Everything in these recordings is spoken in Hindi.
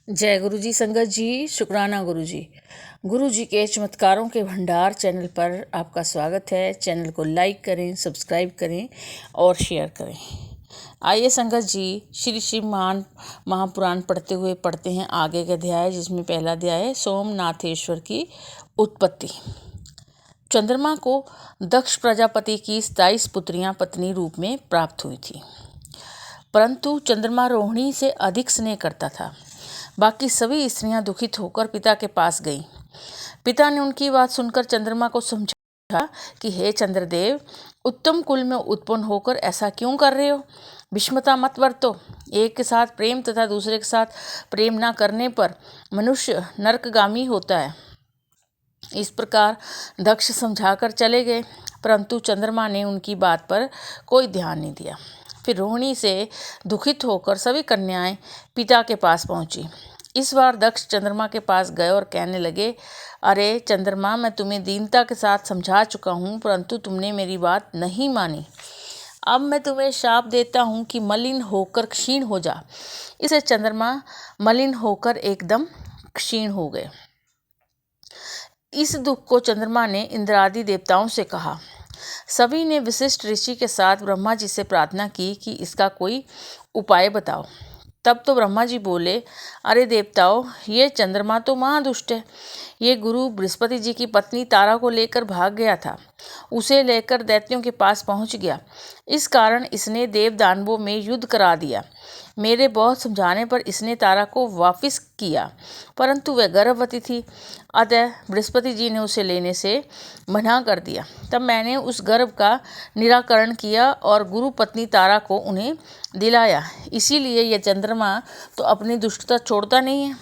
जय गुरु जी। संगत जी, शुक्राना गुरु जी। गुरु जी के चमत्कारों के भंडार चैनल पर आपका स्वागत है। चैनल को लाइक करें, सब्सक्राइब करें और शेयर करें। आइए संगत जी, श्री शिव महापुराण पढ़ते हैं आगे के अध्याय, जिसमें पहला अध्याय है सोमनाथेश्वर की उत्पत्ति। चंद्रमा को दक्ष प्रजापति की 27 पुत्रियां पत्नी रूप में प्राप्त हुई थी, परंतु चंद्रमा रोहिणी से अधिक स्नेह करता था। बाकी सभी स्त्रियां दुखित होकर पिता के पास गईं। पिता ने उनकी बात सुनकर चंद्रमा को समझाया कि हे चंद्रदेव, उत्तम कुल में उत्पन्न होकर ऐसा क्यों कर रहे हो? विषमता मत बरतो। एक के साथ प्रेम तथा दूसरे के साथ प्रेम न करने पर मनुष्य नरकगामी होता है। इस प्रकार दक्ष समझाकर चले गए, परंतु चंद्रमा ने उनकी बात पर कोई ध्यान नहीं दिया। फिर रोहिणी से दुखित होकर सभी कन्याएं पिता के पास पहुंची। इस बार दक्ष चंद्रमा के पास गए और कहने लगे, अरे चंद्रमा, मैं तुम्हें दीनता के साथ समझा चुका हूँ, परंतु तुमने मेरी बात नहीं मानी। अब मैं तुम्हें शाप देता हूँ कि मलिन होकर क्षीण हो जा। इसे चंद्रमा मलिन होकर एकदम क्षीण हो गए। इस दुख को चंद्रमा ने इंद्रादि देवताओं से कहा। सभी ने वशिष्ठ ऋषि के साथ ब्रह्मा जी से प्रार्थना की कि इसका कोई उपाय बताओ। तब तो ब्रह्मा जी बोले, अरे देवताओं, ये चंद्रमा तो महादुष्ट है। ये गुरु बृहस्पति जी की पत्नी तारा को लेकर भाग गया था। उसे लेकर दैत्यों के पास पहुंच गया। इस कारण इसने देव दानवों में युद्ध करा दिया। मेरे बहुत समझाने पर इसने तारा को वापस किया, परंतु वह गर्भवती थी, अतः बृहस्पति जी ने उसे लेने से मना कर दिया। तब मैंने उस गर्भ का निराकरण किया और गुरु पत्नी तारा को उन्हें दिलाया। इसीलिए यह चंद्रमा तो अपनी दुष्टता छोड़ता नहीं है।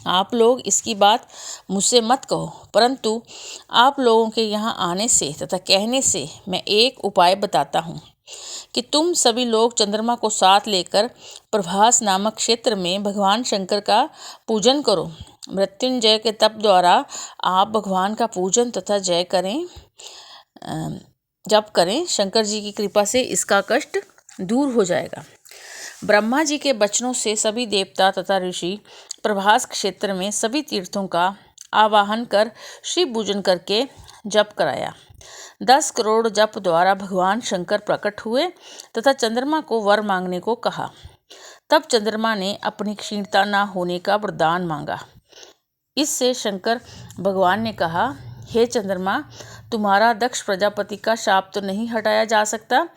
आप लोग इसकी बात मुझसे मत कहो, परंतु आप लोगों के यहाँ आने से तथा कहने से मैं एक उपाय बताता हूँ कि तुम सभी लोग चंद्रमा को साथ लेकर प्रभास नामक क्षेत्र में भगवान शंकर का पूजन करो। मृत्युंजय के तप द्वारा आप भगवान का पूजन तथा जप करें। शंकर जी की कृपा से इसका कष्ट दूर हो जाएगा। ब्रह्मा जी के वचनों से सभी देवता तथा ऋषि प्रभास क्षेत्र में सभी तीर्थों का आवाहन कर शिव पूजन करके जप कराया। 10 करोड़ जप द्वारा भगवान शंकर प्रकट हुए तथा चंद्रमा को वर मांगने को कहा। तब चंद्रमा ने अपनी क्षीणता न होने का वरदान मांगा। इससे शंकर भगवान ने कहा, हे चंद्रमा, तुम्हारा दक्ष प्रजापति का शाप तो नहीं हटाया जा सकता,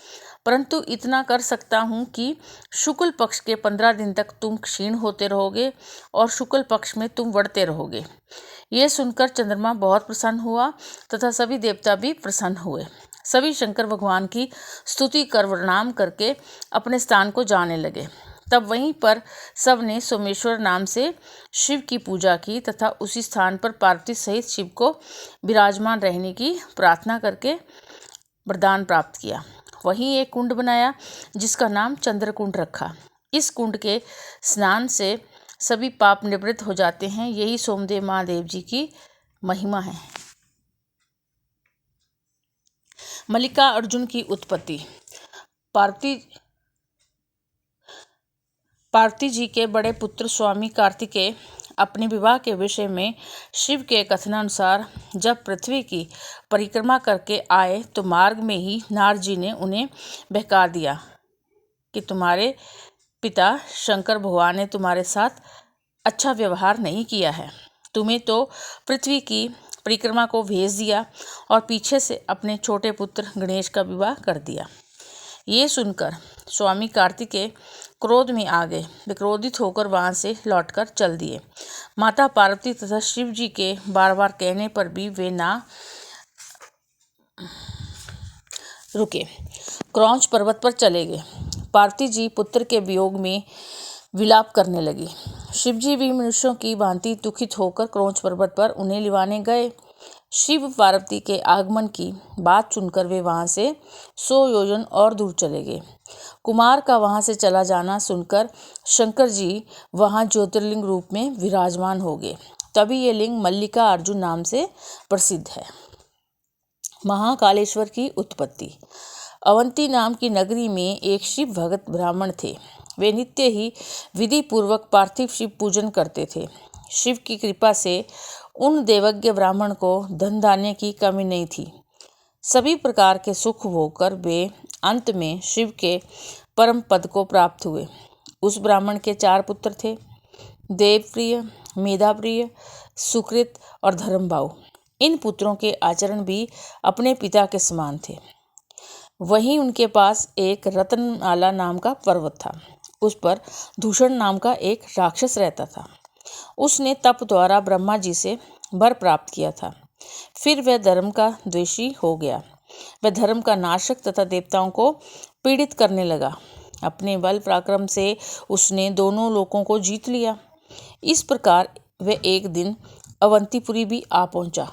परंतु इतना कर सकता हूँ कि शुक्ल पक्ष के 15 दिन तक तुम क्षीण होते रहोगे और शुक्ल पक्ष में तुम बढ़ते रहोगे। ये सुनकर चंद्रमा बहुत प्रसन्न हुआ तथा सभी देवता भी प्रसन्न हुए। सभी शंकर भगवान की स्तुति कर प्रणाम करके अपने स्थान को जाने लगे। तब वहीं पर सब ने सोमेश्वर नाम से शिव की पूजा की तथा उसी स्थान पर पार्वती सहित शिव को विराजमान रहने की प्रार्थना करके वरदान प्राप्त किया। वहीं एक कुंड बनाया जिसका नाम चंद्रकुंड रखा। इस कुंड के स्नान से सभी पाप निवृत्त हो जाते हैं। यही सोमदेव महादेव जी की महिमा है। मल्लिका अर्जुन की उत्पत्ति। पार्वती जी के बड़े पुत्र स्वामी कार्तिकेय अपने विवाह के विषय में शिव के कथनानुसार जब पृथ्वी की परिक्रमा करके आए तो मार्ग में ही नारद जी ने उन्हें बहका दिया कि तुम्हारे पिता शंकर भगवान ने तुम्हारे साथ अच्छा व्यवहार नहीं किया है। तुम्हें तो पृथ्वी की परिक्रमा को भेज दिया और पीछे से अपने छोटे पुत्र गणेश का विवाह कर दिया। ये सुनकर स्वामी कार्तिकेय क्रोध में आ गए। वे क्रोधित होकर वहां से लौटकर चल दिए। माता पार्वती तथा शिव जी के बार बार कहने पर भी वे ना रुके, क्रौंच पर्वत पर चले गए। पार्वती जी पुत्र के वियोग में विलाप करने लगी। शिव जी भी मनुष्यों की भांति दुखित होकर क्रौंच पर्वत पर उन्हें लिवाने गए। शिव पार्वती के आगमन की बात सुनकर वे वहां से 100 योजन और दूर चले गए। कुमार का वहां से चला जाना सुनकर शंकर जी वहां ज्योतिर्लिंग रूप में विराजमान हो गए। तभी ये लिंग मल्लिका अर्जुन नाम से प्रसिद्ध है। महाकालेश्वर की उत्पत्ति। अवंती नाम की नगरी में एक शिव भगत ब्राह्मण थे। वे नित्य ही विधि पूर्वक पार्थिव शिव पूजन करते थे। शिव की कृपा से उन देवज्ञ ब्राह्मण को धन धान्य की कमी नहीं थी। सभी प्रकार के सुख भोगकर वे अंत में शिव के परम पद को प्राप्त हुए। उस ब्राह्मण के 4 पुत्र थे, देवप्रिय, मेधाप्रिय, सुकृत और धर्मभाव। इन पुत्रों के आचरण भी अपने पिता के समान थे। वहीं उनके पास एक रत्नमाला नाम का पर्वत था। उस पर दूषण नाम का एक राक्षस रहता था। उसने तप द्वारा ब्रह्मा जी से वर प्राप्त किया था। फिर वह धर्म का द्वेषी हो गया। वह धर्म का नाशक तथा देवताओं को पीड़ित करने लगा। अपने बल पराक्रम से उसने दोनों लोकों को जीत लिया। इस प्रकार वह एक दिन अवंतीपुरी भी आ पहुंचा।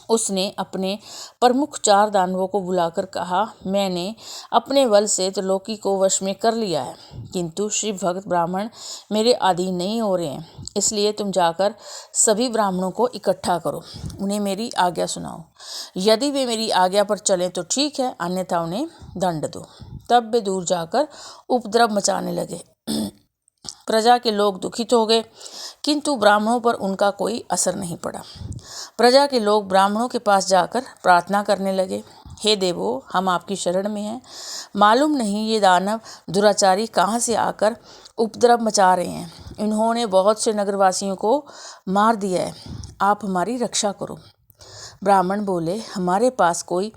उसने अपने प्रमुख 4 दानवों को बुलाकर कहा, मैंने अपने बल से त्रिलोकी को वश में कर लिया है, किंतु शिव भक्त ब्राह्मण मेरे अधीन नहीं हो रहे हैं। इसलिए तुम जाकर सभी ब्राह्मणों को इकट्ठा करो, उन्हें मेरी आज्ञा सुनाओ। यदि वे मेरी आज्ञा पर चलें तो ठीक है, अन्यथा उन्हें दंड दो। तब वे दूर जाकर उपद्रव मचाने लगे। प्रजा के लोग दुखित हो गए, किंतु ब्राह्मणों पर उनका कोई असर नहीं पड़ा। प्रजा के लोग ब्राह्मणों के पास जाकर प्रार्थना करने लगे, हे देवो, हम आपकी शरण में हैं। मालूम नहीं ये दानव दुराचारी कहाँ से आकर उपद्रव मचा रहे हैं। इन्होंने बहुत से नगरवासियों को मार दिया है। आप हमारी रक्षा करो। ब्राह्मण बोले, हमारे पास कोई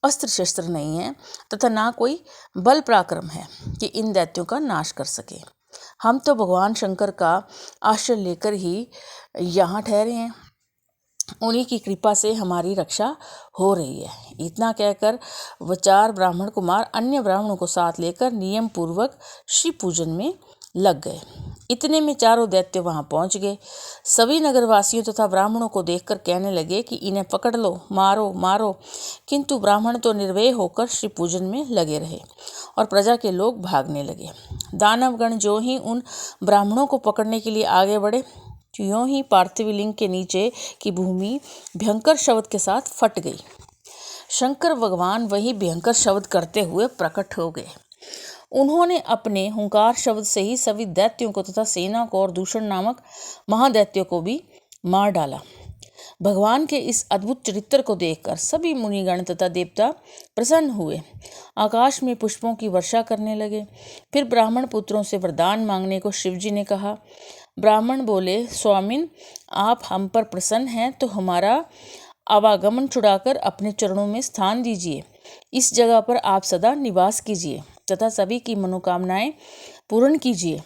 अस्त्र शस्त्र नहीं है तथा ना कोई बल पराक्रम है कि इन दैत्यों का नाश कर सके। हम तो भगवान शंकर का आश्रय लेकर ही यहाँ ठहरे हैं। उन्हीं की कृपा से हमारी रक्षा हो रही है। इतना कहकर वह 4 ब्राह्मण कुमार अन्य ब्राह्मणों को साथ लेकर नियम पूर्वक शिव पूजन में लग गए। इतने में चारों दैत्य वहां पहुंच गए। सभी नगरवासियों तथा ब्राह्मणों को देखकर कहने लगे कि इन्हें पकड़ लो, मारो मारो। किंतु ब्राह्मण तो निर्भय होकर शिव पूजन में लगे रहे और प्रजा के लोग भागने लगे। दानवगण जो ही उन ब्राह्मणों को पकड़ने के लिए आगे बढ़े, त्यों ही पार्थिव लिंग के नीचे की भूमि भयंकर शब्द के साथ फट गई। शंकर भगवान वही भयंकर शब्द करते हुए प्रकट हो गए। उन्होंने अपने हुंकार शब्द से ही सभी दैत्यों को तथा सेना को और दूषण नामक महादैत्यों को भी मार डाला। भगवान के इस अद्भुत चरित्र को देखकर सभी मुनिगण तथा देवता प्रसन्न हुए, आकाश में पुष्पों की वर्षा करने लगे। फिर ब्राह्मण पुत्रों से वरदान मांगने को शिवजी ने कहा। ब्राह्मण बोले, स्वामिन, आप हम पर प्रसन्न हैं तो हमारा आवागमन छुड़ाकर अपने चरणों में स्थान दीजिए। इस जगह पर आप सदा निवास कीजिए तथा सभी की मनोकामनाएं पूर्ण कीजिए।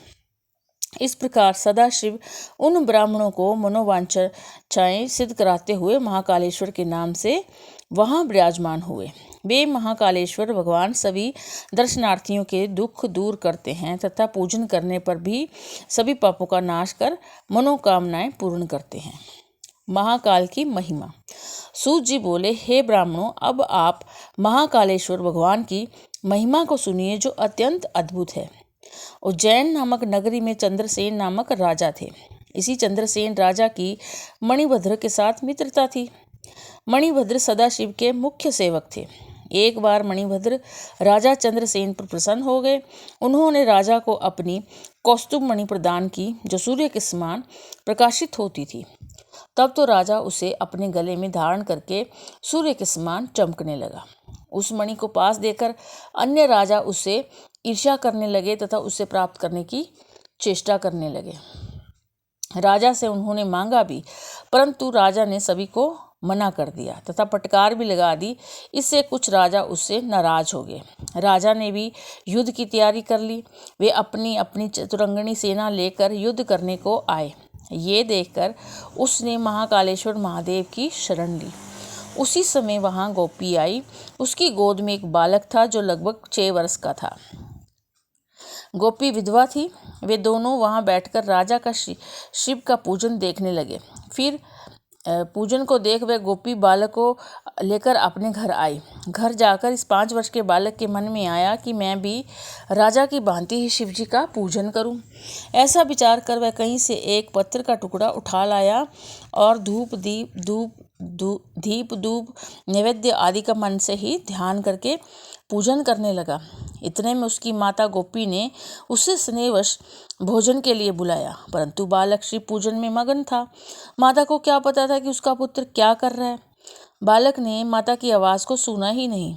इस प्रकार सदाशिव उन ब्राह्मणों को मनोवांछाएं सिद्ध कराते हुए महाकालेश्वर के नाम से वहां विराजमान हुए। वे महाकालेश्वर भगवान सभी दर्शनार्थियों के दुख दूर करते हैं तथा पूजन करने पर भी सभी पापों का नाश कर मनोकामनाएं पूर्ण करते हैं। महाकाल की महिमा। सूत जी बोले, हे ब्राह्मणों, अब आप महाकालेश्वर भगवान की महिमा को सुनिए जो अत्यंत अद्भुत है। उज्जैन नामक नगरी में चंद्रसेन नामक राजा थे। इसी चंद्रसेन राजा की मणिभद्र के साथ मित्रता थी। मणिभद्र सदाशिव के मुख्य सेवक थे। एक बार मणिभद्र राजा चंद्रसेन पर प्रसन्न हो गए। उन्होंने राजा को अपनी कौस्तुभ मणि प्रदान की जो सूर्य के समान प्रकाशित होती थी। तब तो राजा उसे अपने गले में धारण करके सूर्य के समान चमकने लगा। उस मणि को पास देकर अन्य राजा उससे ईर्ष्या करने लगे तथा उसे प्राप्त करने की चेष्टा करने लगे। राजा से उन्होंने मांगा भी, परंतु राजा ने सभी को मना कर दिया तथा फटकार भी लगा दी। इससे कुछ राजा उससे नाराज हो गए। राजा ने भी युद्ध की तैयारी कर ली। वे अपनी अपनी चतुरंगनी सेना लेकर युद्ध करने को आए। ये देखकर उसने महाकालेश्वर महादेव की शरण ली। उसी समय वहां गोपी आई। उसकी गोद में एक बालक था जो लगभग 6 वर्ष का था। गोपी विधवा थी। वे दोनों वहां बैठकर राजा का शिव का पूजन देखने लगे। फिर पूजन को देख वह गोपी बालक को लेकर अपने घर आई। घर जाकर इस 5 वर्ष के बालक के मन में आया कि मैं भी राजा की भांति ही शिव जी का पूजन करूं। ऐसा विचार कर वह कहीं से एक पत्थर का टुकड़ा उठा लाया और धूप दीप धूप नैवेद्य आदि का मन से ही ध्यान करके पूजन करने लगा। इतने में उसकी माता गोपी ने उसे स्नेहवश भोजन के लिए बुलाया, परंतु बालक शिव पूजन में मगन था। माता को क्या पता था कि उसका पुत्र क्या कर रहा है। बालक ने माता की आवाज़ को सुना ही नहीं।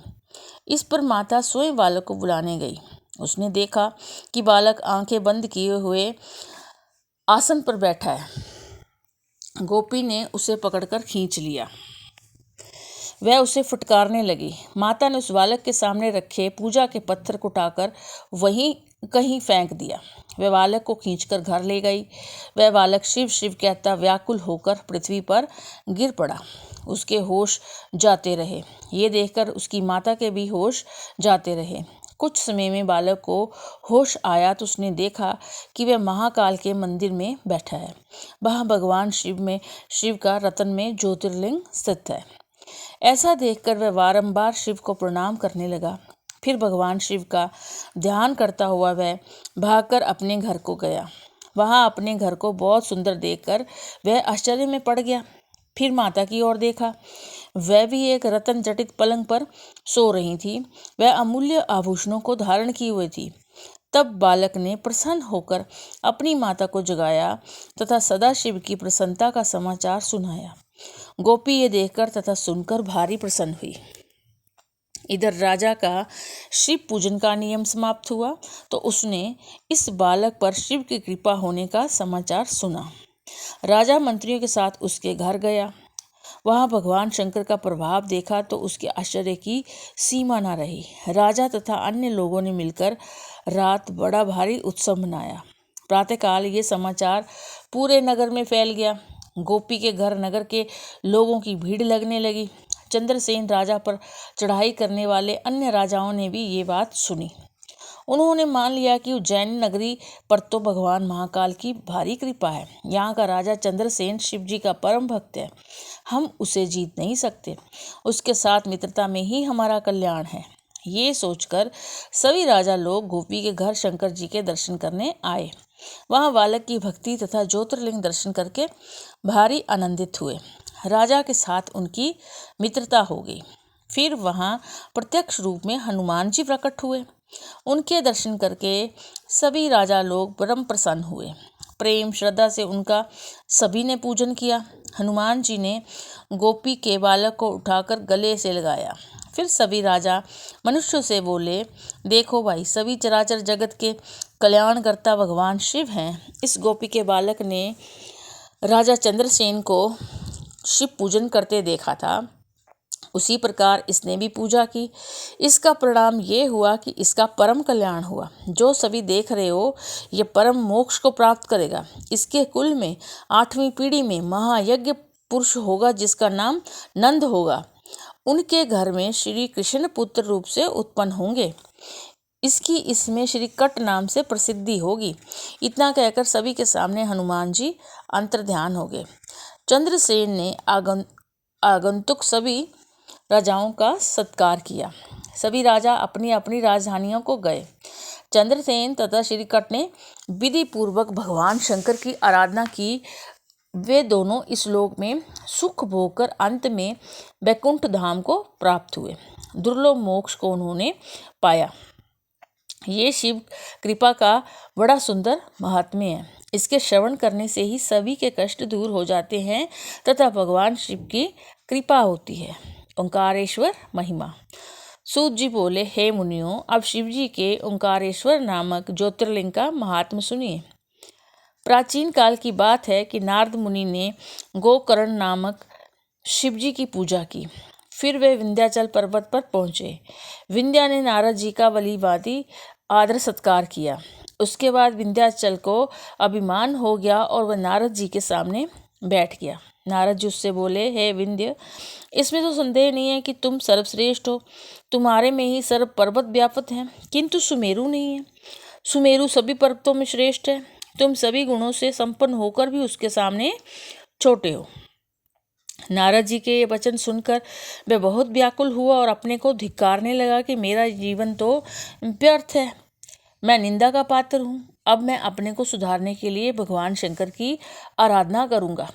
इस पर माता स्वयं बालक को बुलाने गई। उसने देखा कि बालक आंखें बंद किए हुए आसन पर बैठा है। गोपी ने उसे पकड़कर खींच लिया। वह उसे फटकारने लगी। माता ने उस बालक के सामने रखे पूजा के पत्थर को उठाकर वहीं कहीं फेंक दिया। वह बालक को खींचकर घर ले गई। वह बालक शिव शिव कहता व्याकुल होकर पृथ्वी पर गिर पड़ा। उसके होश जाते रहे। ये देखकर उसकी माता के भी होश जाते रहे। कुछ समय में बालक को होश आया तो उसने देखा कि वह महाकाल के मंदिर में बैठा है। वहाँ भगवान शिव का रतन में ज्योतिर्लिंग स्थित है। ऐसा देखकर वह बारंबार शिव को प्रणाम करने लगा। फिर भगवान शिव का ध्यान करता हुआ वह भागकर अपने घर को गया। वहाँ अपने घर को बहुत सुंदर देखकर वह आश्चर्य में पड़ गया। फिर माता की ओर देखा। वह भी एक रतन जटित पलंग पर सो रही थी। वह अमूल्य आभूषणों को धारण किए हुए थी। तब बालक ने प्रसन्न होकर अपनी माता को जगाया तथा सदाशिव की प्रसन्नता का समाचार सुनाया। गोपी ये देखकर तथा सुनकर भारी प्रसन्न हुई। इधर राजा का शिव पूजन का नियम समाप्त हुआ तो उसने इस बालक पर शिव की कृपा होने का समाचार सुना। राजा मंत्रियों के साथ उसके घर गया। वहाँ भगवान शंकर का प्रभाव देखा तो उसके आश्चर्य की सीमा न रही। राजा तथा अन्य लोगों ने मिलकर रात बड़ा भारी उत्सव मनाया। प्रातःकाल ये समाचार पूरे नगर में फैल गया। गोपी के घर नगर के लोगों की भीड़ लगने लगी। चंद्रसेन राजा पर चढ़ाई करने वाले अन्य राजाओं ने भी ये बात सुनी। उन्होंने मान लिया कि उज्जैन नगरी पर तो भगवान महाकाल की भारी कृपा है। यहाँ का राजा चंद्रसेन शिव जी का परम भक्त है। हम उसे जीत नहीं सकते। उसके साथ मित्रता में ही हमारा कल्याण है। ये सोचकर सभी राजा लोग गोपी के घर शंकर जी के दर्शन करने आए। वहाँ बालक की भक्ति तथा ज्योतिर्लिंग दर्शन करके भारी आनंदित हुए। राजा के साथ उनकी मित्रता हो गई। फिर वहाँ प्रत्यक्ष रूप में हनुमान जी प्रकट हुए। उनके दर्शन करके सभी राजा लोग परम प्रसन्न हुए। प्रेम श्रद्धा से उनका सभी ने पूजन किया। हनुमान जी ने गोपी के बालक को उठाकर गले से लगाया। फिर सभी राजा मनुष्यों से बोले, देखो भाई, सभी चराचर जगत के कल्याणकर्ता भगवान शिव हैं। इस गोपी के बालक ने राजा चंद्रसेन को शिव पूजन करते देखा था, उसी प्रकार इसने भी पूजा की। इसका परिणाम ये हुआ कि इसका परम कल्याण हुआ। जो सभी देख रहे हो, ये परम मोक्ष को प्राप्त करेगा। इसके कुल में 8वीं पीढ़ी में महायज्ञ पुरुष होगा जिसका नाम नंद होगा। उनके घर में श्री कृष्ण पुत्र रूप से उत्पन्न होंगे। इसकी इसमें श्री कट नाम से प्रसिद्धि होगी। इतना कहकर सभी के सामने हनुमान जी अंतर्ध्यान हो गए। चंद्रसेन ने आगंतुक सभी राजाओं का सत्कार किया। सभी राजा अपनी अपनी राजधानियों को गए। चंद्रसेन तथा श्रीकट ने विधि पूर्वक भगवान शंकर की आराधना की। वे दोनों इस लोक में सुख भोग कर अंत में वैकुंठ धाम को प्राप्त हुए। दुर्लभ मोक्ष को उन्होंने पाया। ये शिव कृपा का बड़ा सुंदर महात्म्य है। इसके श्रवण करने से ही सभी के कष्ट दूर हो जाते हैं तथा भगवान शिव की कृपा होती है। ओंकारेश्वर महिमा। सूत जी बोले, हे मुनियों, अब शिव जी के ओंकारेश्वर नामक ज्योतिर्लिंग का महात्म सुनिए। प्राचीन काल की बात है कि नारद मुनि ने गोकर्ण नामक शिव जी की पूजा की। फिर वे विंध्याचल पर्वत पर पहुँचे। विंध्या ने नारद जी का वलीवादी आदर सत्कार किया। उसके बाद विंध्याचल को अभिमान हो गया और वह नारद जी के सामने बैठ गया। नारद जी उससे बोले, हे विंध्य, इसमें तो संदेह नहीं है कि तुम सर्वश्रेष्ठ हो। तुम्हारे में ही सर्व पर्वत व्याप्त हैं, किंतु सुमेरु नहीं है। सुमेरु सभी पर्वतों में श्रेष्ठ है। तुम सभी गुणों से संपन्न होकर भी उसके सामने छोटे हो। नारद जी के ये वचन सुनकर वह बहुत व्याकुल हुआ और अपने को धिक्कारने लगा कि मेरा जीवन तो व्यर्थ है, मैं निंदा का पात्र हूँ। अब मैं अपने को सुधारने के लिए भगवान शंकर की आराधना करूँगा।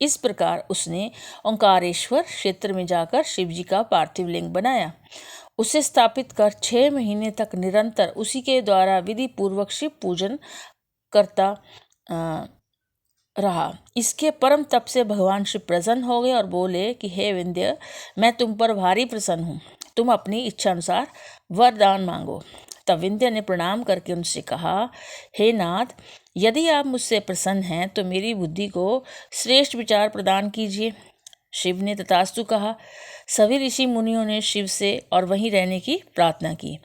इस प्रकार उसने ओंकारेश्वर क्षेत्र में जाकर शिव जी का पार्थिव लिंग बनाया। उसे स्थापित कर 6 महीने तक निरंतर उसी के द्वारा विधि पूर्वक शिव पूजन करता रहा। इसके परम तप से भगवान शिव प्रसन्न हो गए और बोले कि हे विंध्य, मैं तुम पर भारी प्रसन्न हूँ, तुम अपनी इच्छा अनुसार वरदान मांगो। तब विंध्य ने प्रणाम करके उनसे कहा, हे नाथ, यदि आप मुझसे प्रसन्न हैं तो मेरी बुद्धि को श्रेष्ठ विचार प्रदान कीजिए। शिव ने तथास्तु कहा। सभी ऋषि मुनियों ने शिव से और वहीं रहने की प्रार्थना की।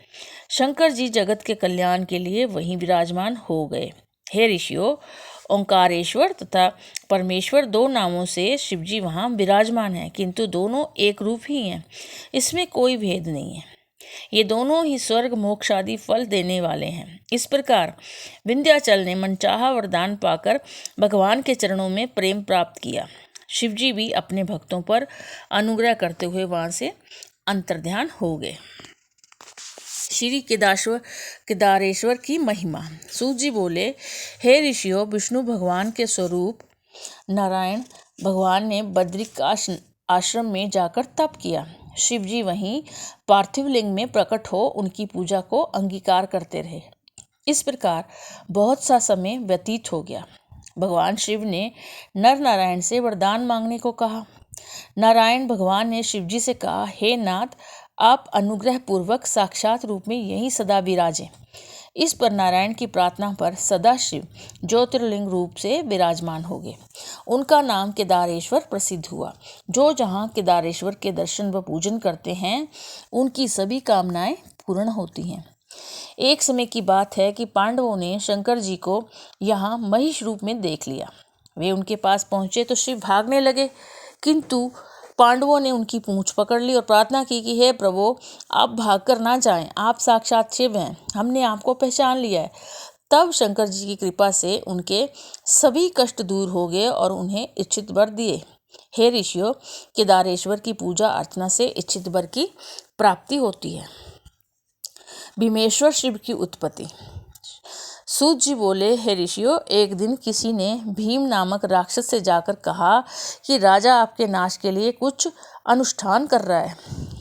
शंकर जी जगत के कल्याण के लिए वहीं विराजमान हो गए। हे ऋषियों, ओंकारेश्वर तथा परमेश्वर 2 नामों से शिव जी वहाँ विराजमान हैं, किंतु दोनों एक रूप ही हैं। इसमें कोई भेद नहीं है। ये दोनों ही स्वर्ग मोक्ष आदि फल देने वाले हैं। इस प्रकार विंध्याचल ने मनचाहा वरदान पाकर भगवान के चरणों में प्रेम प्राप्त किया। शिव जी भी अपने भक्तों पर अनुग्रह करते हुए वहां से अंतर्ध्यान हो गए। श्री केदारेश्वर की महिमा। सूत जी बोले, हे ऋषियों, विष्णु भगवान के स्वरूप नारायण भगवान ने बद्रिक आश्रम में जाकर तप किया। शिव जी वहीं पार्थिव लिंग में प्रकट हो उनकी पूजा को अंगीकार करते रहे। इस प्रकार बहुत सा समय व्यतीत हो गया। भगवान शिव ने नर नारायण से वरदान मांगने को कहा। नारायण भगवान ने शिव जी से कहा, हे नाथ, आप अनुग्रह पूर्वक साक्षात रूप में यहीं सदा विराजें। इस पर नारायण की प्रार्थना पर सदाशिव ज्योतिर्लिंग रूप से विराजमान हो गए। उनका नाम केदारेश्वर प्रसिद्ध हुआ। जो जहाँ केदारेश्वर के दर्शन व पूजन करते हैं उनकी सभी कामनाएं पूर्ण होती हैं। एक समय की बात है कि पांडवों ने शंकर जी को यहाँ महिष रूप में देख लिया। वे उनके पास पहुंचे तो शिव भागने लगे, किंतु पांडवों ने उनकी पूंछ पकड़ ली और प्रार्थना की कि हे प्रभु, आप भागकर ना जाएं, आप साक्षात शिव हैं, हमने आपको पहचान लिया है। तब शंकर जी की कृपा से उनके सभी कष्ट दूर हो गए और उन्हें इच्छित वर दिए। हे ऋषियों, केदारेश्वर की पूजा अर्चना से इच्छित वर की प्राप्ति होती है। भीमेश्वर शिव की उत्पत्ति। सूत जी बोले, हे ऋषियों, एक दिन किसी ने भीम नामक राक्षस से जाकर कहा कि राजा आपके नाश के लिए कुछ अनुष्ठान कर रहा है।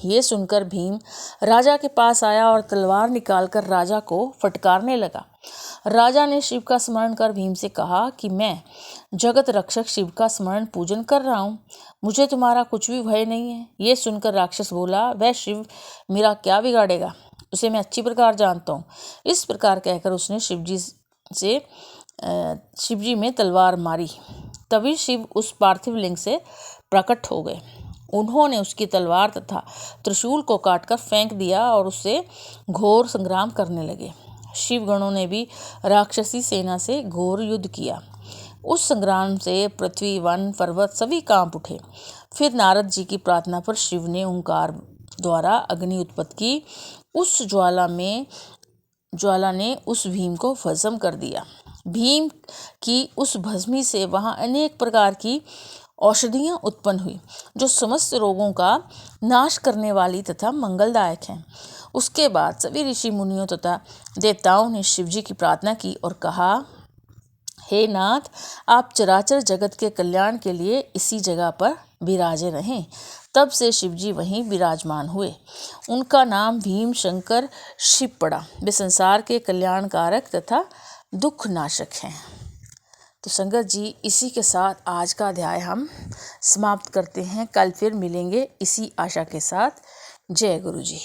ये सुनकर भीम राजा के पास आया और तलवार निकालकर राजा को फटकारने लगा। राजा ने शिव का स्मरण कर भीम से कहा कि मैं जगत रक्षक शिव का स्मरण पूजन कर रहा हूँ, मुझे तुम्हारा कुछ भी भय नहीं है। ये सुनकर राक्षस बोला, वह शिव मेरा क्या बिगाड़ेगा, उसे मैं अच्छी प्रकार जानता हूँ। इस प्रकार कहकर उसने शिव जी में तलवार मारी। तभी शिव उस पार्थिव लिंग से प्रकट हो गए। उन्होंने उसकी तलवार तथा त्रिशूल को काटकर फेंक दिया और उससे घोर संग्राम करने लगे। शिव गणों ने भी राक्षसी सेना से घोर युद्ध किया। उस संग्राम से पृथ्वी, वन, पर्वत सभी कांप उठे। फिर नारद जी की प्रार्थना पर शिव ने ओंकार द्वारा अग्नि उत्पत्ति की। उस ज्वाला ने उस भीम को भस्म कर दिया। भीम की उस भस्मी से वहां अनेक प्रकार की औषधियां उत्पन्न हुई, जो समस्त रोगों का नाश करने वाली तथा मंगलदायक हैं। उसके बाद सभी ऋषि मुनियों तथा देवताओं ने शिव जी की प्रार्थना की और कहा, हे नाथ, आप चराचर जगत के कल्याण के लिए इसी जगह पर विराजे रहें। तब से शिव जी वहीं विराजमान हुए। उनका नाम भीम शंकर शिव पड़ा। वे संसार के कल्याणकारक तथा दुख नाशक हैं। तो संगत जी, इसी के साथ आज का अध्याय हम समाप्त करते हैं। कल फिर मिलेंगे इसी आशा के साथ। जय गुरु जी।